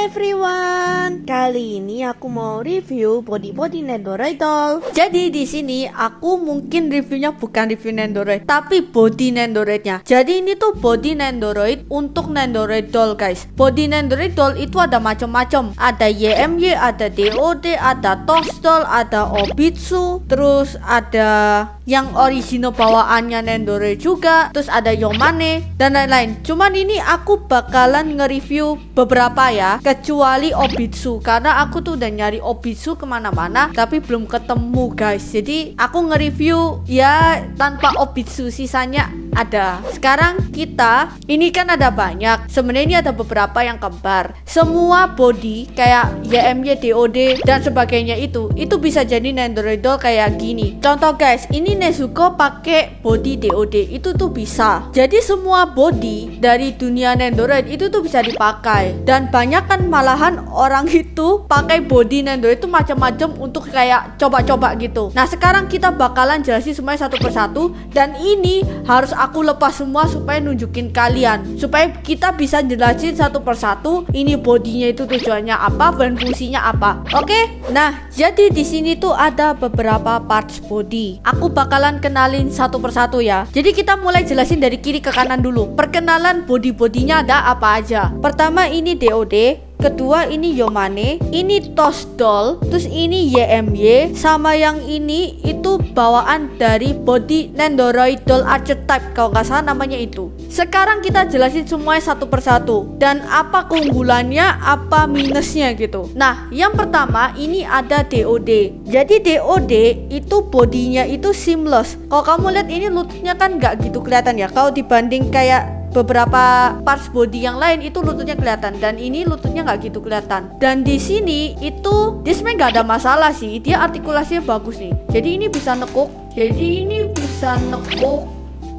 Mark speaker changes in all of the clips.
Speaker 1: everyone, kali ini aku mau review body Nendoroid doll. Jadi di sini aku mungkin reviewnya bukan review Nendoroid, tapi body Nendoroidnya. Jadi ini tuh body Nendoroid untuk Nendoroid doll, guys. Body Nendoroid doll itu ada macam-macam. Ada YMY, ada DOD, ada Toss doll, ada Obitsu, terus ada yang original bawaannya Nendoroid juga, terus ada Yomane dan lain-lain. Cuman ini aku bakalan nge-review beberapa ya, kecuali Obitsu, karena aku tuh udah nyari Obitsu kemana-mana tapi belum ketemu, guys. Jadi aku nge-review ya tanpa Obitsu, sisanya ada. Sekarang kita ini kan ada banyak, sebenarnya ini ada beberapa yang kembar. Semua body kayak YMY, DOD dan sebagainya itu bisa jadi Nendoroid doll kayak gini. Contoh guys, ini Nezuko pakai body DOD, itu tuh bisa. Jadi semua body dari dunia Nendoroid itu tuh bisa dipakai. Dan banyak kan malahan orang itu pakai body Nendoroid itu macam-macam untuk kayak coba-coba gitu. Nah sekarang kita bakalan jelasin semuanya satu persatu, dan ini harus aku lepas semua supaya nunjukin kalian, supaya kita bisa jelasin satu persatu ini bodinya itu tujuannya apa dan fungsinya apa. Oke? Nah, jadi di sini tuh ada beberapa parts body. Aku bakalan kenalin satu persatu ya. Jadi kita mulai jelasin dari kiri ke kanan dulu. Perkenalan body-bodinya ada apa aja. Pertama ini DOD, kedua ini Yomane, ini Toss doll, terus ini YMY, sama yang ini itu bawaan dari body Nendoroid doll archetype kalau nggak salah namanya itu. Sekarang kita jelasin semuanya satu persatu dan apa keunggulannya, apa minusnya gitu. Nah yang pertama ini ada DOD. Jadi DOD itu bodinya itu seamless. Kalau kamu lihat ini lututnya kan nggak gitu kelihatan ya, kalau dibanding kayak beberapa parts body yang lain itu lututnya kelihatan, dan ini lututnya nggak gitu kelihatan. Dan di sini itu dia sebenarnya nggak ada masalah sih, dia artikulasinya bagus nih. Jadi ini bisa nekuk,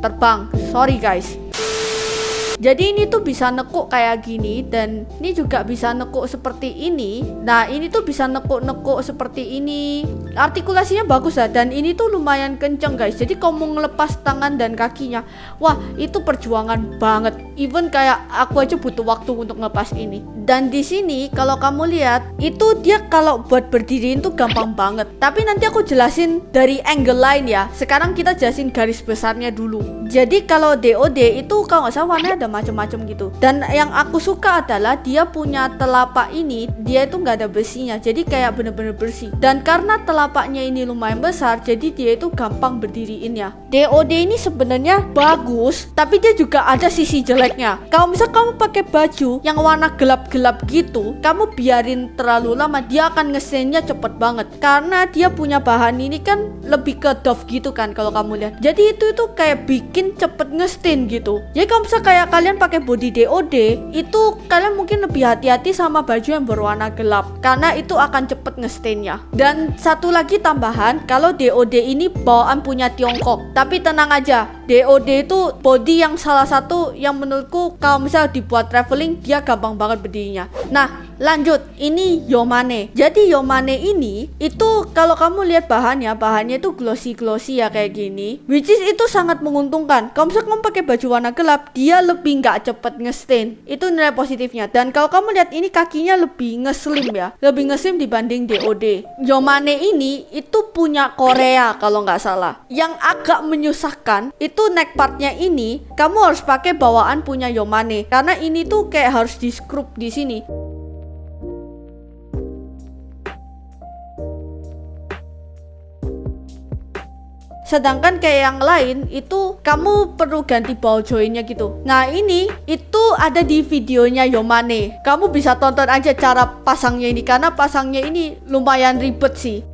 Speaker 1: terbang. Sorry guys. Jadi ini tuh bisa nekuk kayak gini, dan ini juga bisa nekuk seperti ini. Nah ini tuh bisa nekuk-nekuk seperti ini. Artikulasinya bagus lah, dan ini tuh lumayan kenceng guys. Jadi kalau mau ngelepas tangan dan kakinya, wah itu perjuangan banget. Even kayak aku aja butuh waktu untuk ngelepas ini. Dan di sini kalau kamu lihat itu dia kalau buat berdiri itu gampang banget. Tapi nanti aku jelasin dari angle lain ya. Sekarang kita jelasin garis besarnya dulu. Jadi kalau DOD itu kalau nggak salah warnanya ada macam-macam gitu. Dan yang aku suka adalah dia punya telapak ini, dia itu nggak ada besinya, jadi kayak bener-bener bersih. Dan karena telapaknya ini lumayan besar, jadi dia itu gampang berdiriinnya. DOD ini sebenarnya bagus, tapi dia juga ada sisi jeleknya. Kalau misal kamu pakai baju yang warna gelap-gelap gitu, kamu biarin terlalu lama, dia akan ngesennya cepet banget. Karena dia punya bahan ini kan lebih ke doff gitu kan kalau kamu lihat. Jadi itu kayak bikin cepet ngestain gitu. Jadi kalau misal kayak kalian pakai body DOD, itu kalian mungkin lebih hati-hati sama baju yang berwarna gelap, karena itu akan cepet ngestainnya. Dan satu lagi tambahan, kalau DOD ini bawaan punya Tiongkok, tapi tenang aja, DOD itu body yang salah satu yang menurutku kalau misal dibuat traveling dia gampang banget berdirinya. Nah lanjut, ini Yomane. Jadi Yomane ini itu kalau kamu lihat bahannya itu glossy ya kayak gini, which is itu sangat menguntungkan. Kalau misalnya kamu pakai baju warna gelap, dia lebih nggak cepet ngestain. Itu nilai positifnya. Dan kalau kamu lihat ini kakinya lebih ngeslim ya, lebih ngeslim dibanding DOD. Yomane ini itu punya Korea kalau nggak salah. Yang agak menyusahkan itu neck partnya ini, kamu harus pakai bawaan punya Yomane, karena ini tuh kayak harus di scrub di sini. Sedangkan kayak yang lain itu kamu perlu ganti ball joinnya gitu. Nah ini itu ada di videonya Yomane. Kamu bisa tonton aja cara pasangnya ini, karena pasangnya ini lumayan ribet sih.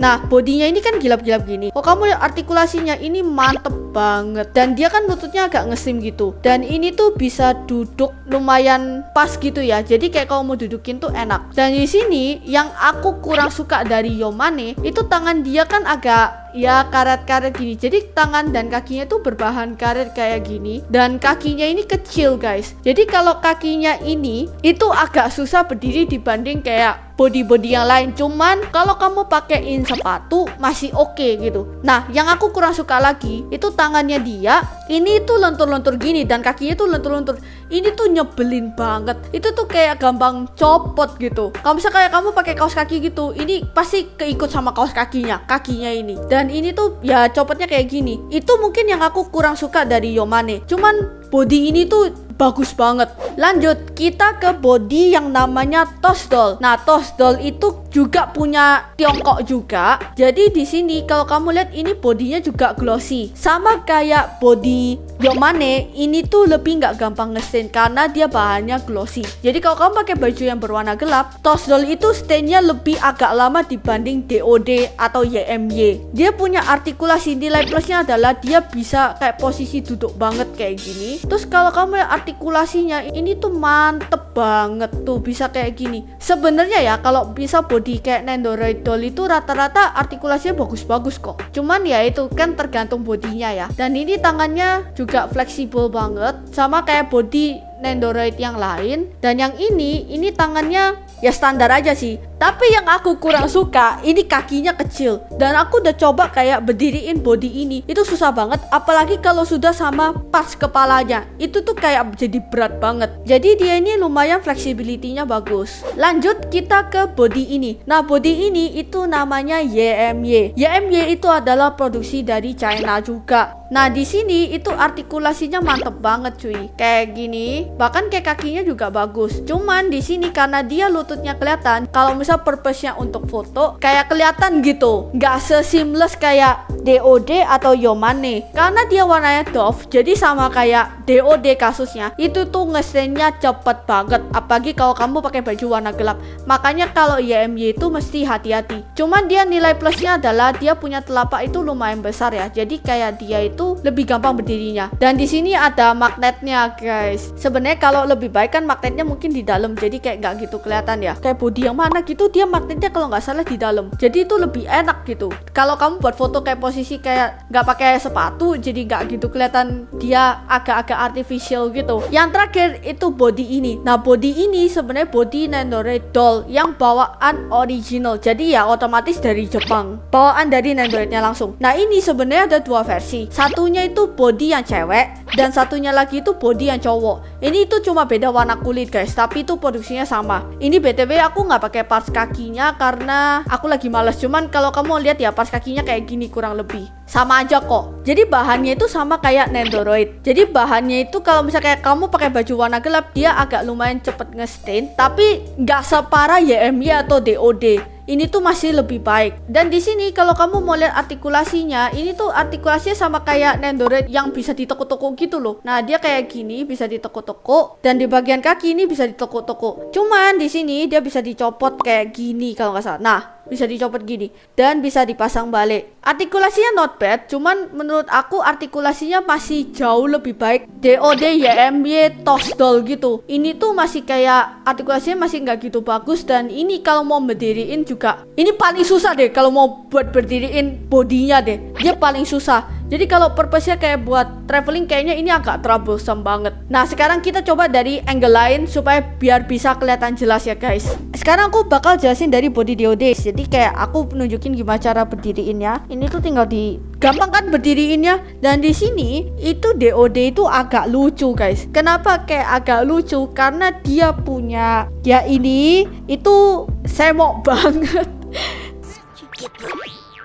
Speaker 1: Nah, bodinya ini kan gilap-gilap gini. Kok kamu lihat artikulasinya ini mantep banget. Dan dia kan lututnya agak ngesim gitu. Dan ini tuh bisa duduk lumayan pas gitu ya. Jadi kayak kalau mau dudukin tuh enak. Dan di sini yang aku kurang suka dari Yomane itu tangan dia kan agak ya karet-karet gini. Jadi tangan dan kakinya tuh berbahan karet kayak gini. Dan kakinya ini kecil guys. Jadi kalau kakinya ini itu agak susah berdiri dibanding kayak body-body yang lain. Cuman kalau kamu pakein sepatu masih oke gitu. Nah, yang aku kurang suka lagi itu tangannya dia ini tuh lentur-lentur gini dan kakinya tuh lentur-lentur. Ini tuh nyebelin banget. Itu tuh kayak gampang copot gitu. Kalau misalnya kayak kamu pakai kaos kaki gitu, ini pasti keikut sama kaos kakinya ini. Dan ini tuh ya copotnya kayak gini. Itu mungkin yang aku kurang suka dari Yomane. Cuman body ini tuh bagus banget. Lanjut, kita ke body yang namanya Toast Doll. Nah, Toast Doll itu juga punya Tiongkok juga. Jadi di sini kalau kamu lihat ini bodinya juga glossy. Sama kayak body Yomane, ini tuh lebih nggak gampang ngestain karena dia bahannya glossy. Jadi kalau kamu pakai baju yang berwarna gelap, Toast Doll itu stainnya lebih agak lama dibanding DOD atau YMY. Dia punya artikulasi, nilai plusnya adalah dia bisa kayak posisi duduk banget kayak gini. Terus kalau kamu lihat artikulasinya ini tuh mantep banget tuh bisa kayak gini. Sebenarnya ya kalau bisa body kayak Nendoroid Doll itu rata-rata artikulasinya bagus-bagus kok. Cuman ya itu kan tergantung bodinya ya. Dan ini tangannya juga fleksibel banget sama kayak body Nendoroid yang lain. Dan yang ini tangannya ya standar aja sih. Tapi yang aku kurang suka ini kakinya kecil. Dan aku udah coba kayak berdiriin body ini, itu susah banget. Apalagi kalau sudah sama pas kepalanya, itu tuh kayak jadi berat banget. Jadi dia ini lumayan flexibility-nya bagus. Lanjut kita ke body ini. Nah, body ini itu namanya YMY. YMY itu adalah produksi dari China juga. Nah, di sini itu artikulasinya mantep banget cuy. Kayak gini, bahkan kayak kakinya juga bagus. Cuman di sini karena dia lututnya kelihatan, kalau misal purpose-nya untuk foto kayak kelihatan gitu, nggak se-seamless kayak DOD atau Yomane. Karena dia warnanya doff, jadi sama kayak DOD kasusnya, itu tuh ngestainnya cepet banget. Apalagi kalau kamu pakai baju warna gelap. Makanya kalau YMY itu mesti hati-hati. Cuman dia nilai plusnya adalah dia punya telapak itu lumayan besar ya. Jadi kayak dia itu lebih gampang berdirinya. Dan di sini ada magnetnya guys. Sebenarnya kalau lebih baik kan magnetnya mungkin di dalam, jadi kayak nggak gitu kelihatan ya. Kayak body yang mana gitu dia magnetnya kalau nggak salah di dalam. Jadi itu lebih enak gitu. Kalau kamu buat foto kayak posisi kayak nggak pakai sepatu, jadi nggak gitu kelihatan dia agak-agak artificial gitu. Yang terakhir itu body ini. Nah, body ini sebenarnya body Nendoroid Doll yang bawaan original. Jadi ya otomatis dari Jepang. Bawaan dari Nendoroidnya langsung. Nah, ini sebenarnya ada dua versi. Satunya itu body yang cewek dan satunya lagi itu body yang cowok. Ini itu cuma beda warna kulit guys, tapi itu produksinya sama. Ini BTW aku nggak pakai parts kakinya karena aku lagi males. Cuman kalau kamu lihat ya parts kakinya kayak gini kurang lebih. Sama aja kok. Jadi bahannya itu sama kayak Nendoroid. Jadi bahannya itu kalau misalnya kayak kamu pakai baju warna gelap, dia agak lumayan cepet ngestain, tapi nggak separah YMY atau DOD. Ini tuh masih lebih baik. Dan di sini kalau kamu mau lihat artikulasinya, ini tuh artikulasinya sama kayak Nendoroid yang bisa ditekuk-tekuk gitu loh. Nah, dia kayak gini bisa ditekuk-tekuk dan di bagian kaki ini bisa ditekuk-tekuk. Cuman di sini dia bisa dicopot kayak gini kalau nggak salah. Nah, bisa dicopot gini dan bisa dipasang balik. Artikulasinya not bad, cuman menurut aku artikulasinya masih jauh lebih baik DOD, YMY, Toast Doll gitu. Ini tuh masih kayak artikulasinya masih nggak gitu bagus. Dan ini kalau mau berdiriin juga, ini paling susah deh kalau mau buat berdiriin bodinya deh. Dia paling susah. Jadi kalau purpose-nya kayak buat traveling kayaknya ini agak troublesome banget. Nah, sekarang kita coba dari angle lain supaya biar bisa kelihatan jelas ya guys. Sekarang aku bakal jelasin dari body DOD. Jadi kayak aku nunjukin gimana cara berdiriinnya. Ini tuh tinggal di gampang kan berdiriinnya. Dan di sini itu DOD itu agak lucu guys. Kenapa kayak agak lucu? Karena dia punya ya ini itu semok banget.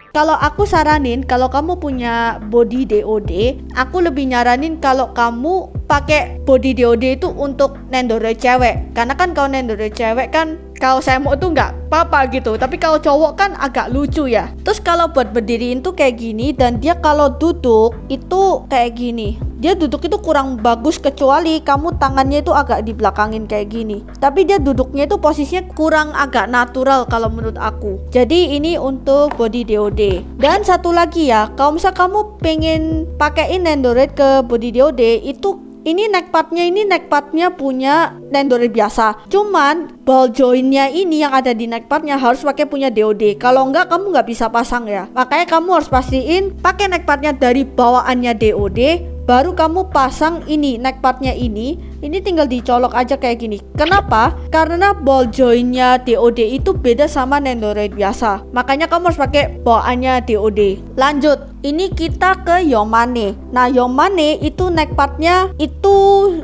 Speaker 1: Kalau aku saranin, kalau kamu punya body DOD, aku lebih nyaranin kalau kamu pakai body DOD itu untuk Nendoroid cewek. Karena kan kalau Nendoroid cewek kan kalau semok tuh nggak apa-apa gitu. Tapi kalau cowok kan agak lucu ya. Terus kalau buat berdiriin tuh kayak gini. Dan dia kalau duduk itu kayak gini. dia duduk itu kurang bagus kecuali kamu tangannya itu agak di belakangin kayak gini. Tapi dia duduknya itu posisinya kurang agak natural kalau menurut aku. Jadi ini untuk body DOD. Dan satu lagi ya, kalau misal kamu pengen pakein Nendoroid ke body DOD itu ini neck partnya punya Nendoroid biasa. Cuman ball jointnya ini yang ada di neck partnya harus pakai punya DOD. Kalau enggak kamu nggak bisa pasang ya. Makanya kamu harus pastiin pakai neck partnya dari bawaannya DOD. Baru kamu pasang ini neck partnya ini tinggal dicolok aja kayak gini. Kenapa? Karena ball jointnya DOD itu beda sama Nendoroid biasa. Makanya kamu harus pakai bawaannya DOD. Lanjut, ini kita ke Yomane. Nah Yomane itu neck partnya itu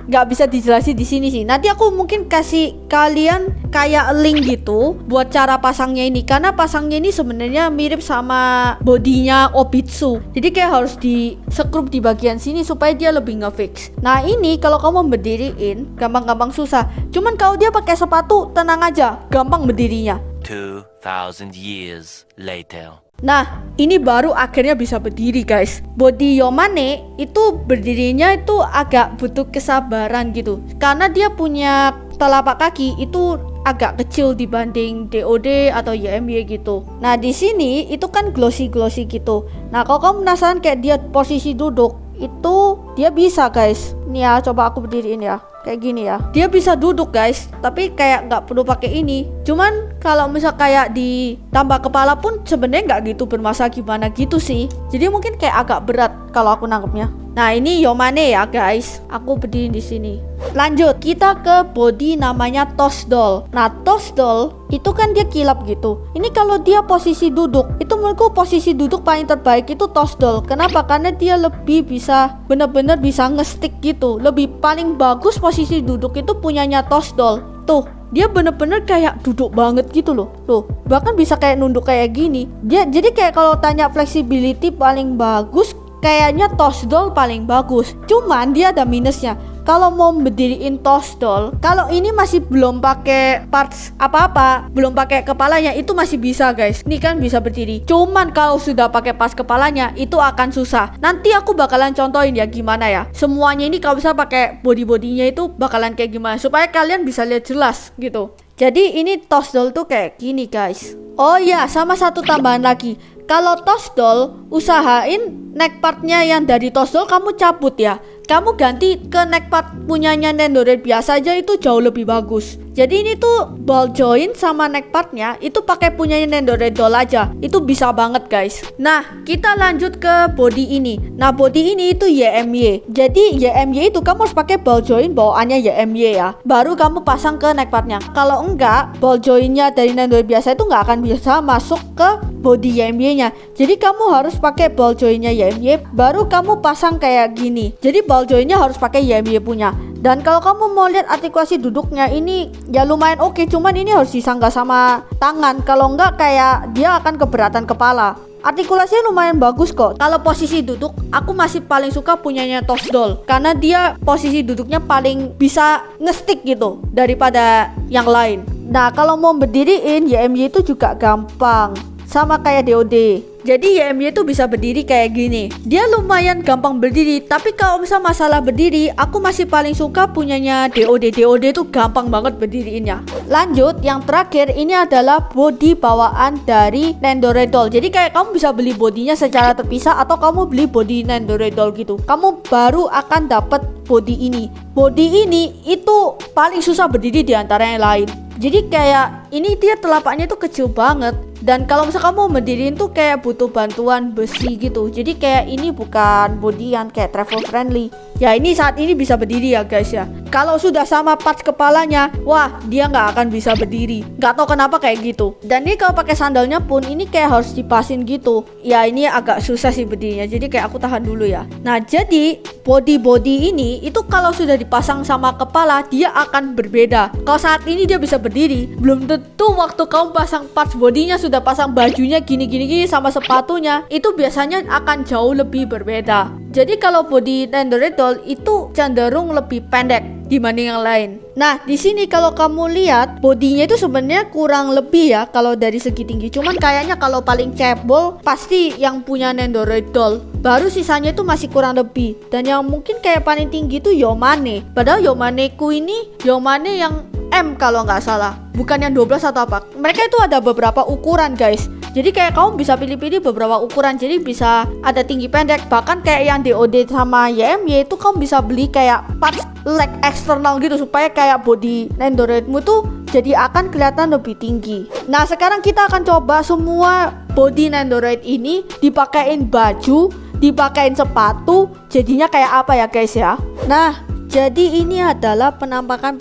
Speaker 1: nggak bisa dijelasin di sini sih. Nanti aku mungkin kasih kalian kayak link gitu buat cara pasangnya ini. Karena pasangnya ini sebenarnya mirip sama bodinya Obitsu. Jadi kayak harus di sekrup di bagian sini supaya dia lebih ngefix. Nah ini kalau kamu berdiriin gampang-gampang susah. Cuman kalau dia pakai sepatu tenang aja, gampang berdirinya.
Speaker 2: 2000 years later.
Speaker 1: Nah, ini baru akhirnya bisa berdiri guys. Body Yomane itu berdirinya itu agak butuh kesabaran gitu. Karena dia punya telapak kaki itu agak kecil dibanding DOD atau YMY gitu. Nah, di sini itu kan glossy gitu. Nah, kalau kamu penasaran kayak dia posisi duduk, itu dia bisa guys. Nih ya, coba aku berdiriin ya. Kayak gini ya. Dia bisa duduk guys, tapi kayak nggak perlu pakai ini. Cuman kalau misal kayak ditambah kepala pun sebenarnya nggak gitu bermasalah gimana gitu sih. Jadi mungkin kayak agak berat kalau aku nangkepnya. Nah ini Yomane ya guys. Aku berdiri di sini. Lanjut, kita ke body namanya Toast Doll. Nah Toast Doll itu kan dia kilap gitu. Ini kalau dia posisi duduk, itu menurutku posisi duduk paling terbaik itu Toast Doll. Kenapa? Karena dia lebih bisa bener-bener bisa nge-stick gitu. Lebih paling bagus posisi duduk itu punyanya Toast Doll. Tuh, dia bener-bener kayak duduk banget gitu loh. Tuh, bahkan bisa kayak nunduk kayak gini. Dia jadi kayak kalau tanya flexibility paling bagus, kayaknya Toast Doll paling bagus. Cuman dia ada minusnya. Kalau mau berdiriin Toast Doll, kalau ini masih belum pakai parts apa-apa, belum pakai kepalanya, itu masih bisa guys. Ini kan bisa berdiri. Cuman kalau sudah pakai parts kepalanya, itu akan susah. Nanti aku bakalan contohin ya gimana ya. Semuanya ini kalau bisa pakai body-bodinya itu bakalan kayak gimana supaya kalian bisa lihat jelas gitu. Jadi ini Toast Doll tuh kayak gini guys. Oh ya, sama satu tambahan lagi. Kalau Toast Doll, usahain neck partnya yang dari Toast Doll kamu cabut ya. Kamu ganti ke neck part punyanya Nendoroid biasa aja, itu jauh lebih bagus. Jadi ini tuh ball joint sama neck partnya itu pakai punyanya Nendoroid Doll aja. Itu bisa banget guys. Nah kita lanjut ke body ini. Nah body ini itu YMY. Jadi YMY itu kamu harus pakai ball joint bawaannya YMY ya. Baru kamu pasang ke neck partnya. Kalau enggak, ball jointnya dari Nendoroid biasa itu nggak akan bisa masuk ke body YMY-nya. Jadi kamu harus pakai ball jointnya YMY, baru kamu pasang kayak gini. Jadi ball jointnya harus pakai YMY punya. Dan kalau kamu mau lihat artikulasi duduknya ini ya lumayan oke, cuman ini harus disangga sama tangan. Kalau enggak kayak dia akan keberatan kepala. Artikulasinya lumayan bagus kok. Kalau posisi duduk, aku masih paling suka punyanya Toast Doll. Karena dia posisi duduknya paling bisa nge-stick gitu daripada yang lain. Nah kalau mau berdiriin YMY itu juga gampang. Sama kayak DOD. Jadi YMY itu bisa berdiri kayak gini. Dia lumayan gampang berdiri. Tapi kalau misal masalah berdiri, aku masih paling suka punyanya DOD. DOD itu gampang banget berdiriinnya. Lanjut, yang terakhir ini adalah body bawaan dari Nendoroid Doll. Jadi kayak kamu bisa beli bodinya secara terpisah atau kamu beli body Nendoroid Doll gitu. Kamu baru akan dapat body ini. Body ini itu paling susah berdiri di antara yang lain. Jadi kayak ini dia telapaknya tuh kecil banget. Dan kalau misalnya kamu berdiriin tuh kayak butuh bantuan besi gitu. Jadi kayak ini bukan body yang kayak travel friendly. Ya ini saat ini bisa berdiri ya guys ya. Kalau sudah sama parts kepalanya, wah dia nggak akan bisa berdiri. Nggak tahu kenapa kayak gitu. Dan ini kalau pakai sandalnya pun ini kayak harus dipasin gitu. Ya ini agak susah sih berdirinya. Jadi kayak aku tahan dulu ya. Nah jadi body ini itu kalau sudah dipasang sama kepala dia akan berbeda. Kalau saat ini dia bisa berdiri, belum tentu waktu kamu pasang parts bodinya sudah pasang bajunya gini sama sepatunya, itu biasanya akan jauh lebih berbeda. Jadi kalau body Nendoroid Doll itu cenderung lebih pendek. dibanding yang lain. Nah, di sini kalau kamu lihat bodinya itu sebenarnya kurang lebih ya kalau dari segi tinggi. Cuman kayaknya kalau paling cebol pasti yang punya Nendoroid doll. Baru sisanya itu masih kurang lebih. Dan yang mungkin kayak paling tinggi itu Yomane. Padahal Yomaneku ini Yomane yang M kalau nggak salah, bukan yang 12 atau apa. Mereka itu ada beberapa ukuran guys. Jadi kayak kamu bisa pilih-pilih beberapa ukuran. Jadi bisa ada tinggi pendek. Bahkan kayak yang DOD sama YMY itu kamu bisa beli kayak parts leg eksternal gitu supaya kayak body Nendoroidmu tuh jadi akan kelihatan lebih tinggi. Nah sekarang kita akan coba semua body Nendoroid ini dipakein baju, dipakein sepatu. Jadinya kayak apa ya guys ya. Nah jadi ini adalah penampakan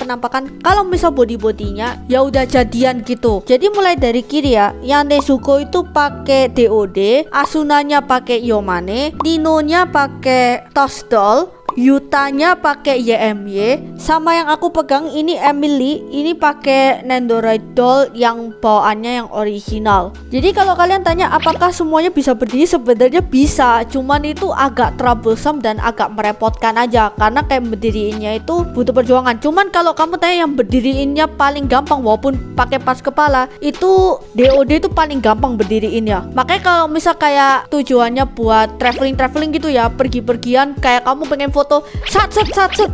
Speaker 1: kalau misal body-bodinya ya udah jadian gitu. Jadi mulai dari kiri ya, yang Nezuko itu pakai DOD, Asunanya pakai Yomane, Ninonya pakai Toss Doll, Yutanya pakai YMY, sama yang aku pegang ini Emily, ini pakai Nendoroid doll yang bawaannya yang original. Jadi kalau kalian tanya apakah semuanya bisa berdiri, sebenarnya bisa, cuman itu agak troublesome dan agak merepotkan aja karena kayak berdiriinnya itu butuh perjuangan. Cuman kalau kamu tanya yang berdiriinnya paling gampang walaupun pakai pas kepala, itu DOD itu paling gampang berdiriinnya. Makanya kalau misal kayak tujuannya buat traveling gitu ya, pergi-pergian kayak kamu pengen foto sat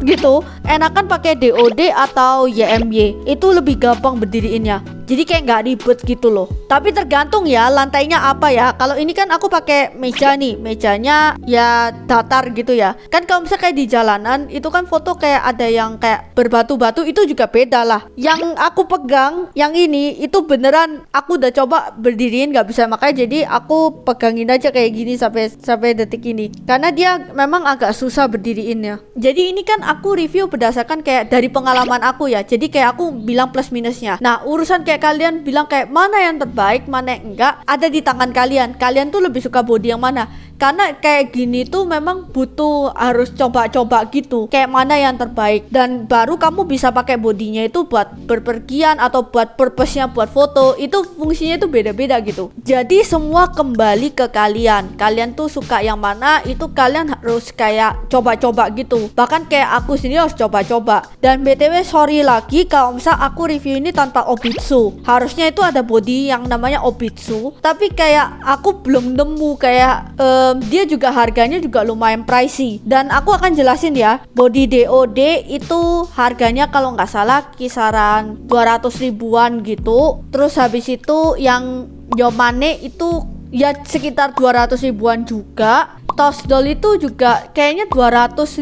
Speaker 1: gitu, enakan pakai DOD atau YMY, itu lebih gampang berdiriinnya. Jadi kayak nggak ribet gitu loh. Tapi tergantung ya lantainya apa ya. Kalau ini kan aku pakai meja nih, mejanya ya datar gitu ya. Kan kalau misalnya kayak di jalanan itu kan foto kayak ada yang kayak berbatu-batu, itu juga beda lah. Yang aku pegang yang ini itu beneran aku udah coba berdiriin nggak bisa, makanya jadi aku pegangin aja kayak gini sampai detik ini. Karena dia memang agak susah berdiriinnya. Jadi ini kan aku review berdasarkan kayak dari pengalaman aku ya. Jadi kayak aku bilang plus minusnya. Nah urusan kayak kalian bilang kayak mana yang terbaik, mana yang enggak, ada di tangan kalian. Kalian tuh lebih suka body yang mana? Karena kayak gini tuh memang butuh harus coba-coba gitu, kayak mana yang terbaik, dan baru kamu bisa pakai bodinya itu buat berpergian atau buat purpose-nya buat foto. Itu fungsinya itu beda-beda gitu. Jadi semua kembali ke kalian. Kalian tuh suka yang mana, itu kalian harus kayak coba-coba gitu. Bahkan kayak aku sendiri harus coba-coba. Dan BTW sorry lagi kalau misal aku review ini tanpa Obitsu. Harusnya itu ada body yang namanya Obitsu, tapi kayak aku belum nemu kayak dia juga harganya juga lumayan pricey. Dan aku akan jelasin ya, body DOD itu harganya kalau nggak salah kisaran 200 ribuan gitu. Terus habis itu yang Yomane itu ya sekitar 200 ribuan juga. Toss doll itu juga kayaknya 250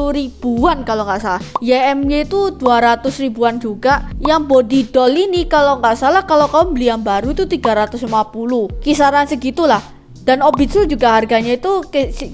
Speaker 1: ribuan kalau nggak salah. YMY itu 200 ribuan juga. Yang body doll ini kalau nggak salah kalau kamu beli yang baru itu 350, kisaran segitulah. Dan Obitsu juga harganya itu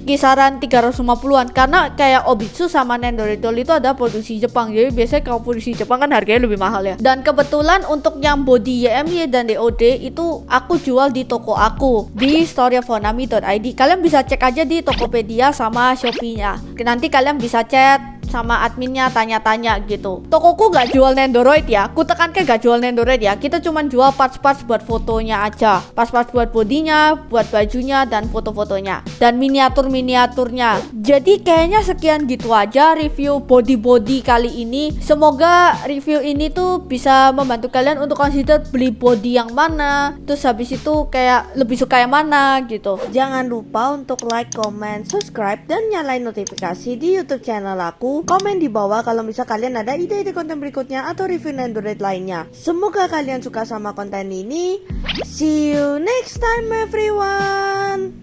Speaker 1: kisaran 350-an. Karena kayak Obitsu sama Nendoroid doll itu ada produksi Jepang. Jadi biasanya kalau produksi Jepang kan harganya lebih mahal ya. Dan kebetulan untuk yang body YMY dan DOD itu aku jual di toko aku di storyofonami.id. Kalian bisa cek aja di Tokopedia sama Shopee-nya. Nanti kalian bisa chat sama adminnya, tanya-tanya gitu. Tokoku gak jual Nendoroid ya. Ku tekankan gak jual Nendoroid ya. Kita cuma jual parts-parts buat fotonya aja. Parts-parts buat bodinya, buat bajunya, dan foto-fotonya. Dan miniatur-miniaturnya. Jadi kayaknya sekian gitu aja review body-body kali ini. Semoga review ini tuh bisa membantu kalian untuk consider beli body yang mana. Terus habis itu kayak lebih suka yang mana gitu. Jangan lupa untuk like, comment, subscribe, dan nyalain notifikasi di YouTube channel aku. Komen di bawah kalau misal kalian ada ide-ide konten berikutnya atau review Nendoroid lainnya. Semoga kalian suka sama konten ini. See you next time everyone.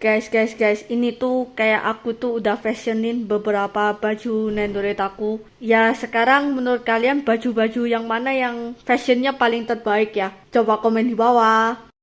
Speaker 1: Guys, ini tuh kayak aku tuh udah fashionin beberapa baju Nendoroid aku. Ya sekarang menurut kalian baju-baju yang mana yang fashionnya paling terbaik ya? Coba komen di bawah.